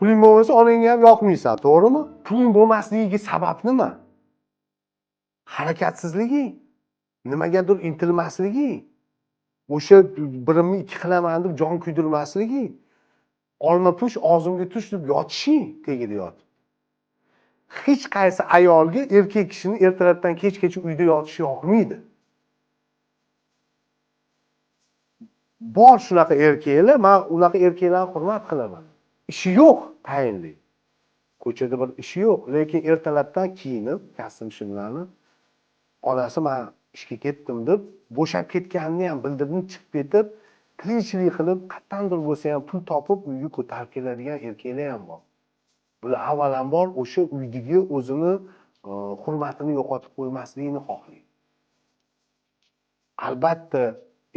Puling bo'lmasa onangga ham yoqmaysan, to'g'rimi? Puling bo'lmasligiga sabab nima? Harakatsizligi, nimagadir intilmasligi, o'sha birimni ikki qilaman deb jon kuydirmasligi, olma push og'zimga tush deb yotishi tegida yotib. Hech qaysi ayolga erkak kishini ertalabdan kechgacha uyda yotishi yoqmaydi. Bor shunaqa erkaklar, men unaqa erkaklarni hurmat qilaman. Ishi yo'q, tayinli. Ko'chada bir ishi yo'q, lekin ertalabdan kiyinib, kostyum-shimlarni onasi men ishga ketdim deb bo'shab ketganini ham bildirib chiqib ketib, qiyinchilik qilib, qattandir bo'lsa ham pul topib uyga ko'tarib keladigan erkaklar ham bor. Bular avvalambor o'sha uydagi o'zini hurmatini yo'qotib qo'ymasligini xohlaydi. Albatta,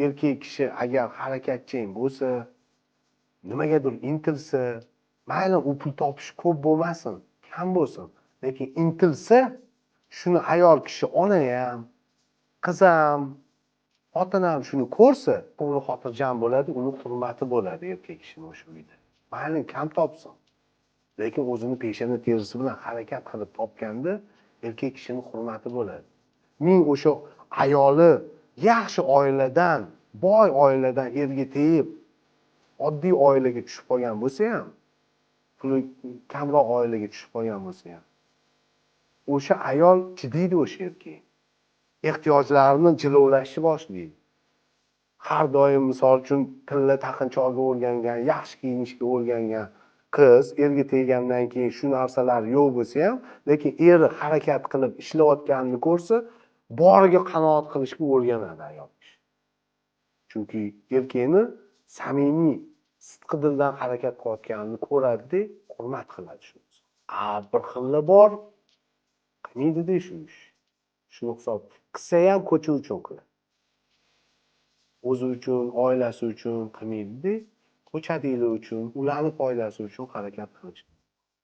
erkak kishi agar harakatchan bo'lsa, nimagadir intilsa, mayli u pul topish ko'p bo'lmasin, kam bo'lsin, lekin intilsa, shuni ayol kishi ona ham, qiz ham, xotin ham shuni ko'rsa, ko'ngli xotirjam bo'ladi, uni hurmati bo'ladi erkak kishining o'sha uyda. Mayli kam topsin, lekin o'zini peshona terisi bilan harakat qilib topganda erkak kishining hurmati bo'ladi. Ming o'sha ayoli yaxshi oiladan, boy oiladan erga tegib, oddiy oilaga tushib qolgan bo'lsa ham, puli kamroq oilaga tushib qolgan bo'lsa ham, o'sha ayol chidaydi o'sha erkak. Ehtiyojlarini jilovlashni boshlaydi. Har doim misol uchun tilla taqinchoqga o'rgangan, yaxshi kiyinishga o'rgangan qiz erga teggandan keyin shu narsalar yo'q bo'lsa ham, lekin eri harakat qilib ishlayotganini ko'rsa, boriga qanoat qilishga o'rganadi ayol kishi. Chunki erkakni samimiy, sidqi dildan harakat qilayotganini ko'radi, hurmat qiladi shu. Bir xilla bor, qilmaydi-da shu ish. Shu hisob qilsa ham ko'cha uchun qiladi. O'zi uchun, oilasi uchun qilmaydi-da, ko'chadilar uchun, ularning foydasi uchun harakat qilish.